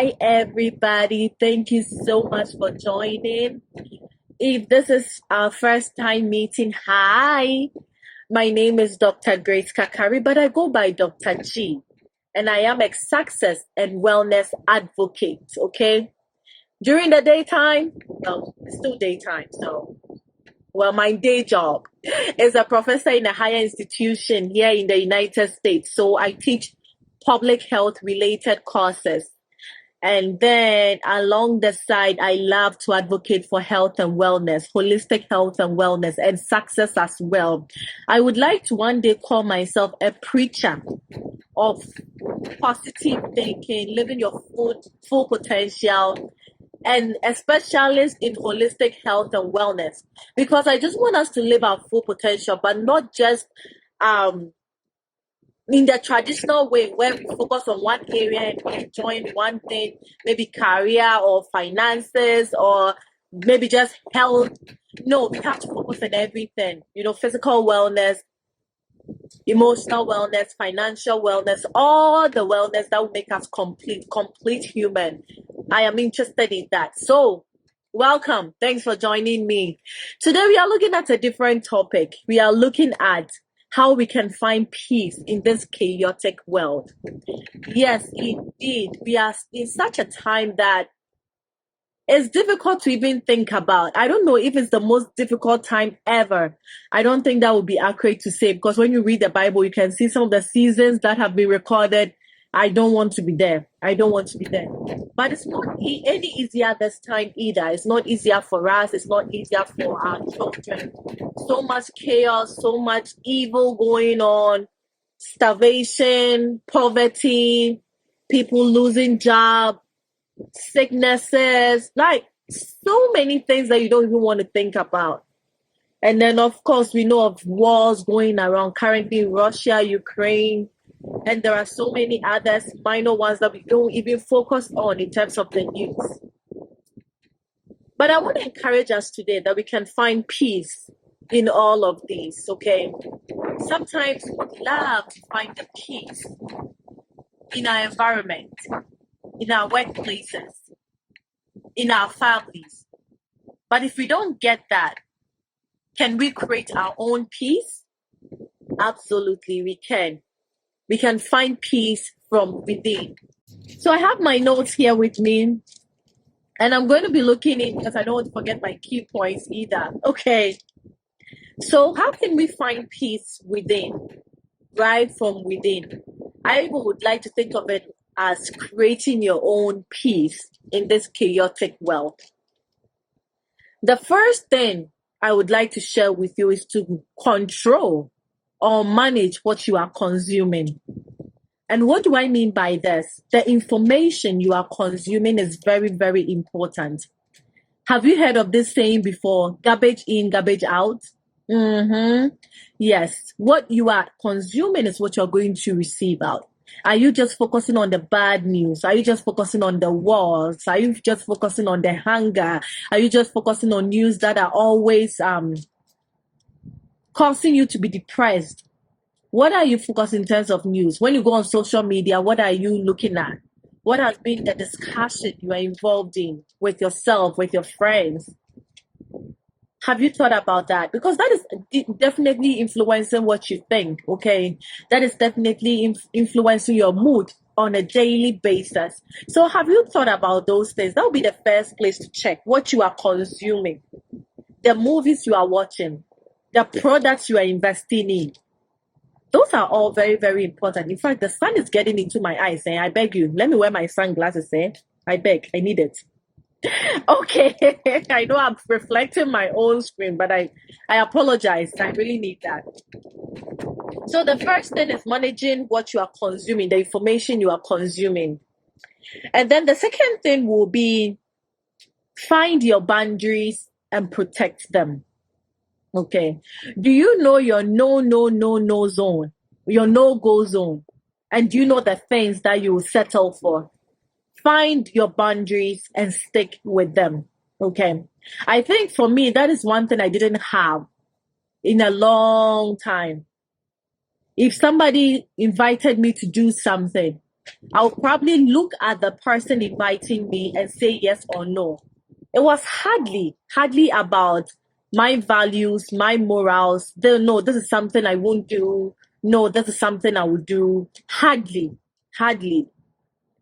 Hi, everybody. Thank you so much for joining. If this is our first time meeting, hi. My name is Dr. Grace Kakari, but I go by Dr. G. And I am a success and wellness advocate, okay? During the daytime, well, it's still daytime, so my day job is a professor in a higher institution here in the United States. So I teach public health related courses. And then along the side, I love to advocate for health and wellness, holistic health and wellness, and success as well. I would like to one day call myself a preacher of positive thinking, living your full potential, and a specialist in holistic health and wellness. Because I just want us to live our full potential, but not just in the traditional way where we focus on one area and we join one thing, maybe career or finances or maybe just health. No, we have to focus on everything, physical wellness, emotional wellness, financial wellness, all the wellness that will make us complete human. I am interested in that. So welcome. Thanks for joining me. Today we are looking at a different topic. We are looking at how we can find peace in this chaotic world. Yes, indeed. We are in such a time that it's difficult to even think about. I don't know if it's the most difficult time ever. I don't think that would be accurate to say, because when you read the Bible, you can see some of the seasons that have been recorded. I don't want to be there. I don't want to be there. But it's not any easier this time either. It's not easier for us. It's not easier for our children. So much chaos, so much evil going on, starvation, poverty, people losing jobs, sicknesses, like so many things that you don't even want to think about. And then, of course, we know of wars going around currently, Russia, Ukraine, and there are so many others, minor ones that we don't even focus on in terms of the news. But I want to encourage us today that we can find peace in all of these, okay? Sometimes we love to find the peace in our environment, in our workplaces, in our families. But if we don't get that, can we create our own peace? Absolutely, we can. We can find peace from within. So I have my notes here with me, and I'm going to be looking in because I don't want to forget my key points either. Okay. So how can we find peace within, right from within? I would like to think of it as creating your own peace in this chaotic world. The first thing I would like to share with you is to control or manage what you are consuming. And what do I mean by this? The information you are consuming is very, very important. Have you heard of this saying before? Garbage in, garbage out? Yes. What you are consuming is what you're going to receive out. Are you just focusing on the bad news? Are you just focusing on the wars? Are you just focusing on the hunger? Are you just focusing on news that are always causing you to be depressed? What are you focusing in terms of news? When you go on social media, what are you looking at? What has been the discussion you are involved in with yourself, with your friends? Have you thought about that? Because that is definitely influencing what you think, okay? That is definitely influencing your mood on a daily basis. So have you thought about those things? That would be the first place to check what you are consuming, the movies you are watching, the products you are investing in. Those are all very, very important. In fact, the sun is getting into my eyes. I beg you, let me wear my sunglasses. I beg, I need it. Okay, I know I'm reflecting my own screen, but I apologize. I really need that. So the first thing is managing what you are consuming, the information you are consuming. And then the second thing will be find your boundaries and protect them. Okay. Do you know your no zone, your no-go zone? And do you know the things that you will settle for? Find your boundaries and stick with them. Okay. I think for me, that is one thing I didn't have in a long time. If somebody invited me to do something, I'll probably look at the person inviting me and say yes or no. It was hardly about my values, my morals. No, this is something I won't do. No, this is something I will do. Hardly.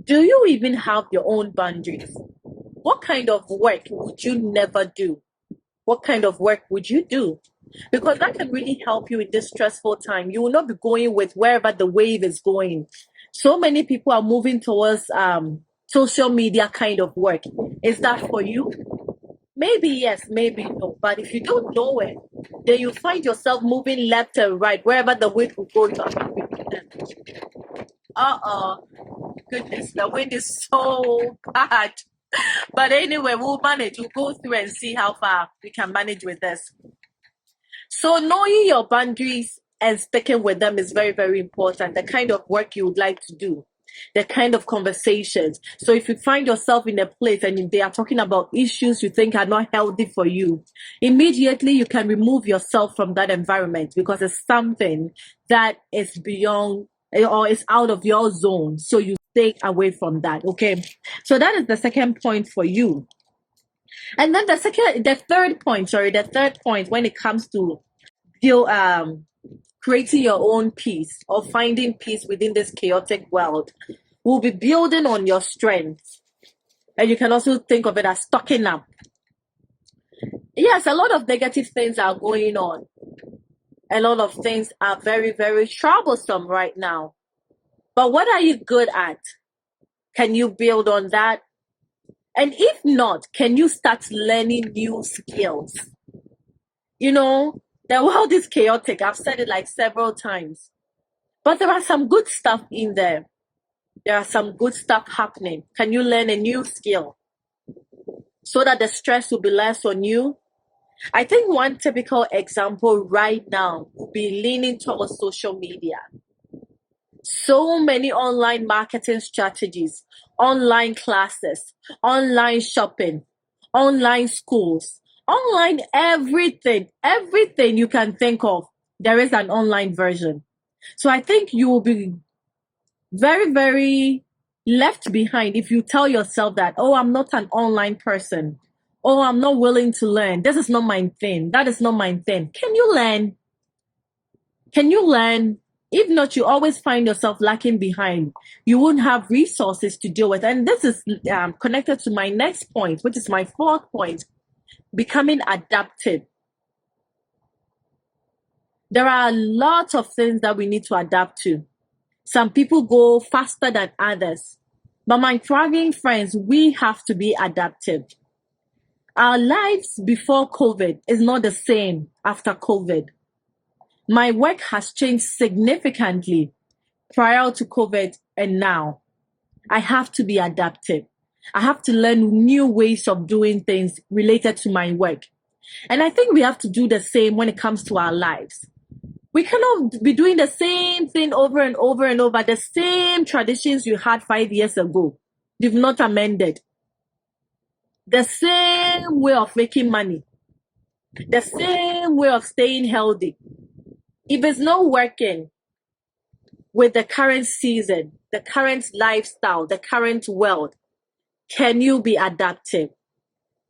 Do you even have your own boundaries? What kind of work would you never do? What kind of work would you do? Because that can really help you in this stressful time. You will not be going with wherever the wave is going. So many people are moving towards social media kind of work. Is that for you? Maybe yes, maybe no. But if you don't know it, then you find yourself moving left and right. Wherever the wind will go, you are moving with them. Goodness, the wind is so bad. But anyway, we'll manage. We'll go through and see how far we can manage with this. So knowing your boundaries and sticking with them is very, very important. The kind of work you would like to do, the kind of conversations. So if you find yourself in a place and they are talking about issues you think are not healthy for you, immediately you can remove yourself from that environment because it's something that is beyond or is out of your zone. So you stay away from that. Okay. So that is the second point for you. And then the third point when it comes to you creating your own peace or finding peace within this chaotic world will be building on your strengths. And you can also think of it as stocking up. Yes, a lot of negative things are going on. A lot of things are very, very troublesome right now. But what are you good at? Can you build on that? And if not, can you start learning new skills? You know, the world is chaotic. I've said it like several times. But there are some good stuff in there. There are some good stuff happening. Can you learn a new skill so that the stress will be less on you? I think one typical example right now would be leaning towards social media. So many online marketing strategies, online classes, online shopping, online schools, online everything you can think of. There is an online version. So I think you will be very, very left behind if you tell yourself that, oh, I'm not an online person. Oh, I'm not willing to learn. This is not my thing. That is not my thing. Can you learn? Can you learn? If not, you always find yourself lacking behind. You won't have resources to deal with. And this is connected to my next point, which is my fourth point, becoming adaptive. There are a lot of things that we need to adapt to. Some people go faster than others. But my traveling friends, we have to be adaptive. Our lives before COVID is not the same after COVID. My work has changed significantly prior to COVID and now. I have to be adaptive. I have to learn new ways of doing things related to my work. And I think we have to do the same when it comes to our lives. We cannot be doing the same thing over and over and over, the same traditions you had 5 years ago. You've not amended. The same way of making money. The same way of staying healthy. If it's not working with the current season, the current lifestyle, the current world, can you be adaptive?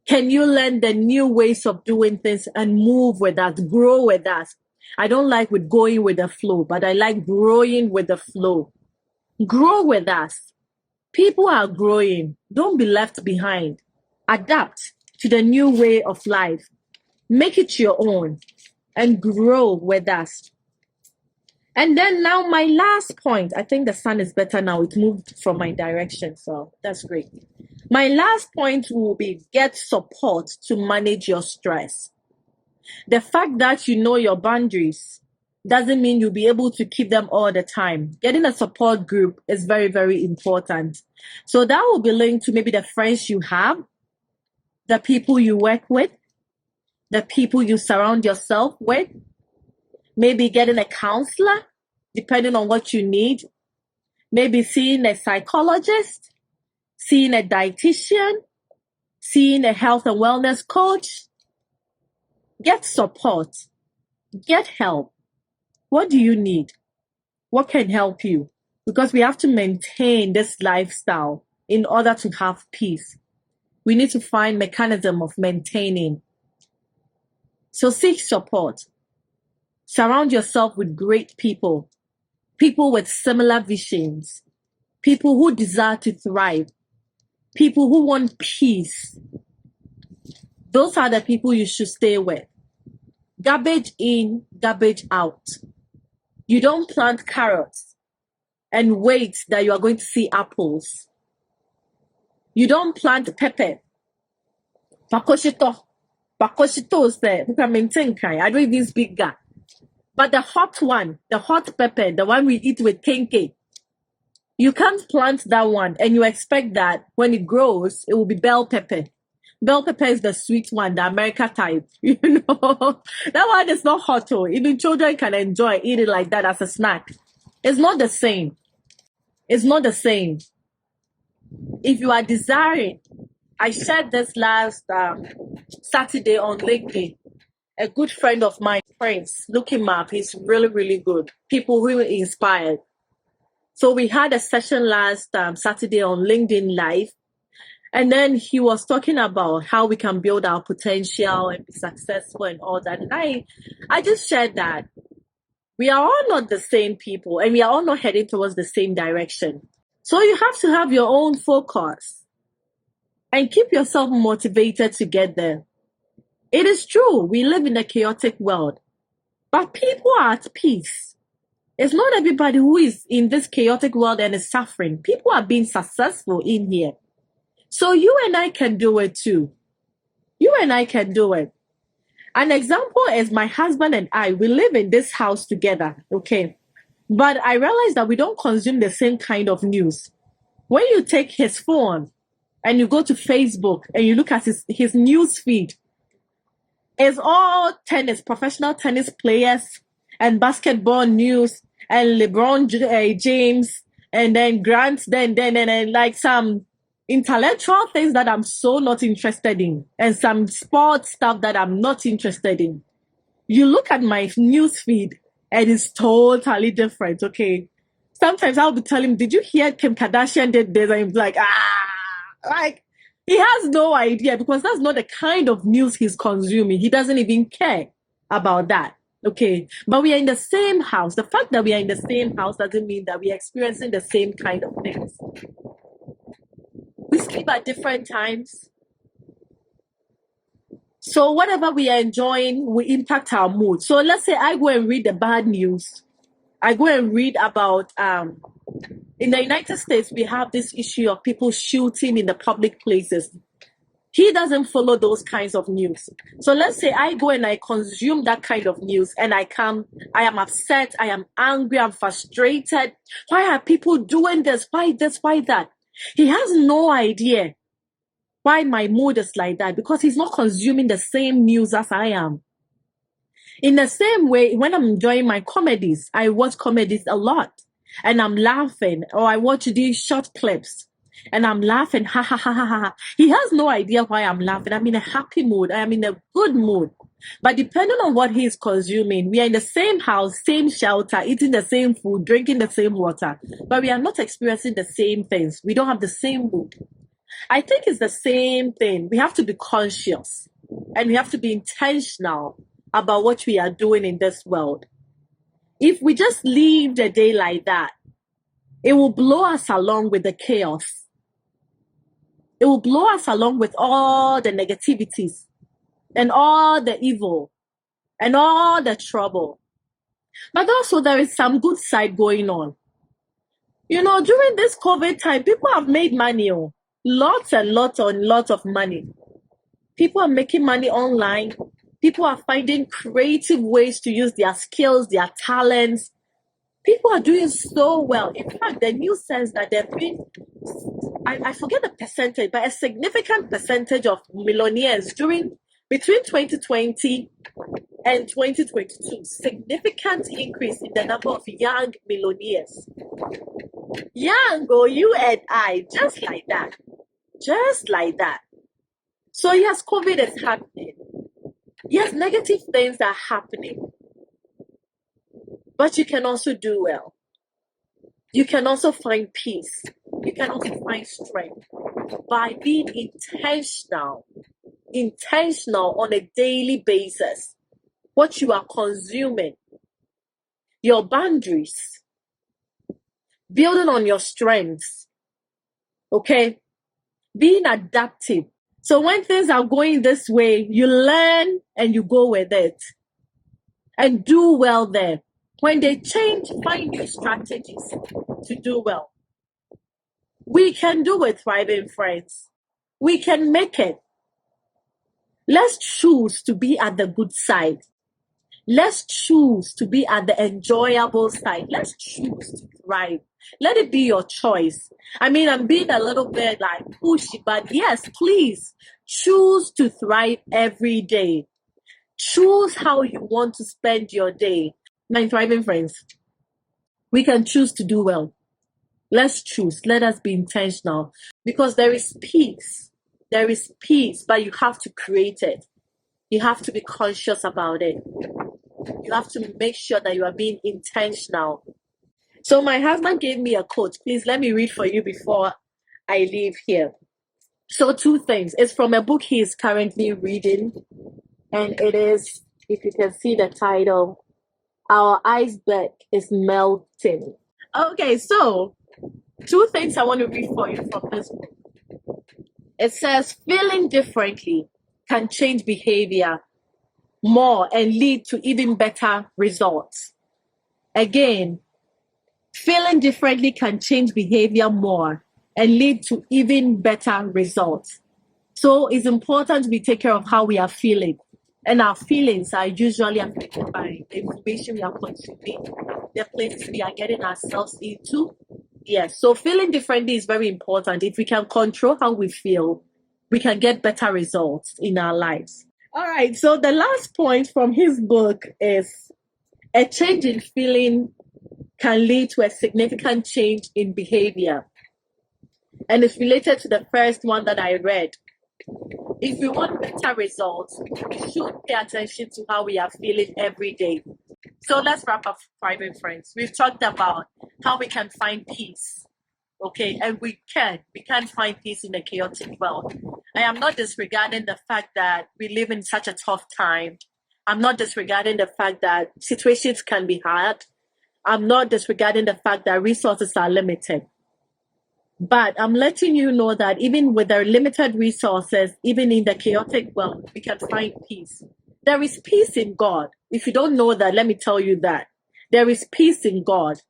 Can you learn the new ways of doing things and move with us, grow with us? I don't like with going with the flow, but I like growing with the flow. Grow with us. People are growing. Don't be left behind. Adapt to the new way of life. Make it your own and grow with us. And then now my last point, I think the sun is better now. It moved from my direction, so that's great. My last point will be get support to manage your stress. The fact that you know your boundaries doesn't mean you'll be able to keep them all the time. Getting a support group is very, very important. So that will be linked to maybe the friends you have, the people you work with, the people you surround yourself with, maybe getting a counselor, depending on what you need, maybe seeing a psychologist, seeing a dietitian, seeing a health and wellness coach. Get support. Get help. What do you need? What can help you? because we have to maintain this lifestyle in order to have peace. We need to find mechanism of maintaining. So seek support. Surround yourself with great people, people with similar visions, people who desire to thrive, people who want peace. Those are the people you should stay with. Garbage in, garbage out. You don't plant carrots and wait that you are going to see apples. You don't plant pepper. Pakoshito. Pakoshito is there. I don't even speak Ga. But the hot one, the hot pepper, the one we eat with kenke, you can't plant that one and you expect that when it grows, it will be bell pepper. Bell pepper is the sweet one, the America type. You know, that one is not hot. Even children can enjoy eating like that as a snack. It's not the same. It's not the same. If you are desiring, I shared this last Saturday on LinkedIn. A good friend of mine, Prince, look him up. He's really, really good. People really inspired. So we had a session last Saturday on LinkedIn Live. And then he was talking about how we can build our potential and be successful and all that. And I just shared that we are all not the same people and we are all not heading towards the same direction. So you have to have your own focus and keep yourself motivated to get there. It is true, we live in a chaotic world, but people are at peace. It's not everybody who is in this chaotic world and is suffering. People are being successful in here. So you and I can do it too. You and I can do it. An example is my husband and I, we live in this house together, okay? But I realized that we don't consume the same kind of news. When you take his phone and you go to Facebook and you look at his news feed, it's all tennis, professional tennis players and basketball news and LeBron James and then Grant, then like some intellectual things that I'm so not interested in and some sports stuff that I'm not interested in. You look at my news feed and it's totally different, okay? Sometimes I'll be telling him, did you hear Kim Kardashian did this? And he's like, like, he has no idea because that's not the kind of news he's consuming. He doesn't even care about that. Okay. But we are in the same house. The fact that we are in the same house doesn't mean that we are experiencing the same kind of things. We sleep at different times. So whatever we are enjoying will impact our mood. So let's say I go and read the bad news. I go and read about in the United States, we have this issue of people shooting in the public places. He doesn't follow those kinds of news. So let's say I go and I consume that kind of news and I am upset, I am angry, I'm frustrated. Why are people doing this? Why this? Why that? He has no idea why my mood is like that because he's not consuming the same news as I am. In the same way, when I'm enjoying my comedies, I watch comedies a lot and I'm laughing, or I watch these short clips and I'm laughing, ha ha ha ha ha. He has no idea why I'm laughing. I'm in a happy mood. I am in a good mood. But depending on what he's consuming, we are in the same house, same shelter, eating the same food, drinking the same water, but we are not experiencing the same things. We don't have the same mood. I think it's the same thing. We have to be conscious and we have to be intentional about what we are doing in this world. If we just leave the day like that, it will blow us along with the chaos. It will blow us along with all the negativities and all the evil and all the trouble. But also there is some good side going on. You know, during this COVID time, people have made money. Lots and lots and lots of money. People are making money online. People are finding creative ways to use their skills, their talents. People are doing so well. In fact, the news says that there have been, I forget the percentage, but a significant percentage of millionaires between 2020 and 2022. Significant increase in the number of young millionaires. Young, or you and I, just like that. Just like that. So yes, COVID is happening. Yes, negative things are happening. But you can also do well. You can also find peace. You can also find strength by being intentional on a daily basis. What you are consuming, your boundaries, building on your strengths, okay? Being adaptive. So when things are going this way, you learn and you go with it and do well there. When they change, find new strategies to do well. We can do it, thriving friends. We can make it. Let's choose to be at the good side. Let's choose to be at the enjoyable side. Let's choose to thrive. Let it be your choice. I mean, I'm being a little bit like pushy, but yes, please choose to thrive every day. Choose how you want to spend your day. My thriving friends, we can choose to do well. Let's choose. Let us be intentional because there is peace. There is peace, but you have to create it. You have to be conscious about it. You have to make sure that you are being intentional. So my husband gave me a quote. Please let me read for you before I leave here. So two things. It's from a book he is currently reading. And it is, if you can see the title, Our Iceberg is Melting. Okay, so two things I want to read for you from this book. It says, feeling differently can change behavior more and lead to even better results. Again, feeling differently can change behavior more and lead to even better results. So it's important we take care of how we are feeling. And our feelings are usually affected by the information we are consuming, the places we are getting ourselves into. Yes, so feeling differently is very important. If we can control how we feel, we can get better results in our lives. All right, so the last point from his book is a change in feeling can lead to a significant change in behavior. And it's related to the first one that I read. If we want better results, we should pay attention to how we are feeling every day. So let's wrap up, private friends. We've talked about how we can find peace. Okay, and we can find peace in a chaotic world. I am not disregarding the fact that we live in such a tough time. I'm not disregarding the fact that situations can be hard. I'm not disregarding the fact that resources are limited. But I'm letting you know that even with our limited resources, even in the chaotic world, we can find peace. There is peace in God. If you don't know that, let me tell you that. There is peace in God.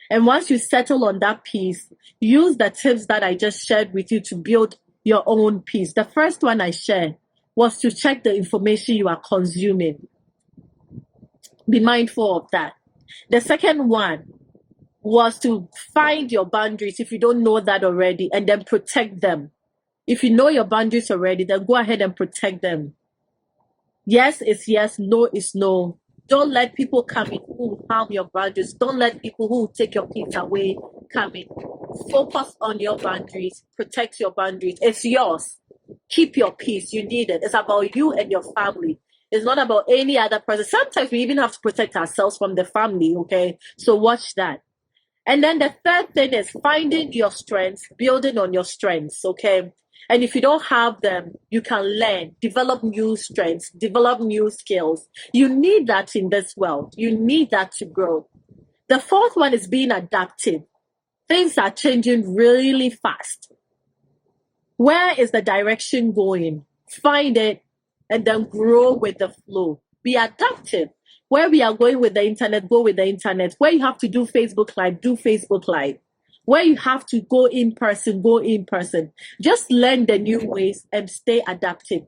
And once you settle on that peace, use the tips that I just shared with you to build your own peace. The first one I shared was to check the information you are consuming. Be mindful of that. The second one was to find your boundaries if you don't know that already and then protect them. If you know your boundaries already, then go ahead and protect them. Yes is yes, no is no. Don't let people come in who harm your boundaries. Don't let people who take your peace away come in. Focus on your boundaries. Protect your boundaries. It's yours. Keep your peace. You need it. It's about you and your family. It's not about any other person. Sometimes we even have to protect ourselves from the family, okay? So watch that. And then the third thing is finding your strengths, building on your strengths, okay? And if you don't have them, you can learn, develop new strengths, develop new skills. You need that in this world. You need that to grow. The fourth one is being adaptive. Things are changing really fast. Where is the direction going? Find it and then grow with the flow. Be adaptive. Where we are going with the internet, go with the internet. Where you have to do Facebook Live, do Facebook Live. Where you have to go in person, go in person. Just learn the new ways and stay adaptive.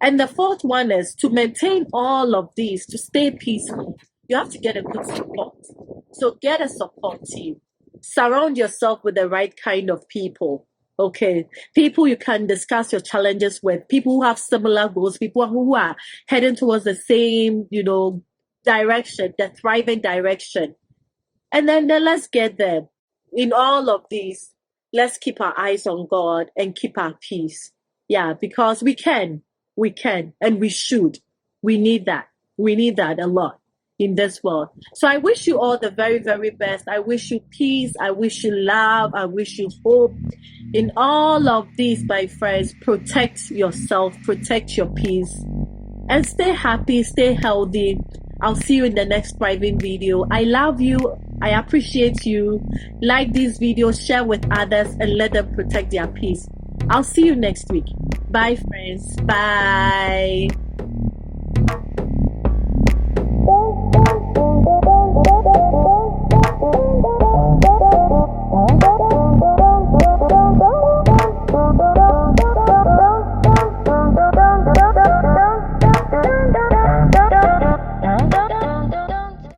And the fourth one is to maintain all of these, to stay peaceful. You have to get a good support. So get a support team. Surround yourself with the right kind of people. Okay, people you can discuss your challenges with, people who have similar goals, people who are heading towards the same, direction, the thriving direction. And then let's get there. In all of these, let's keep our eyes on God and keep our peace. Yeah, because we can, and we should. We need that. We need that a lot. in this world. So I wish you all the very, very best. I wish you peace. I wish you love. I wish you hope. In all of these, my friends, protect yourself, protect your peace, and stay happy, stay healthy. I'll see you in the next private video. I love you. I appreciate you. Like these videos, share with others, and let them protect their peace. I'll see you next week. Bye, friends. Bye.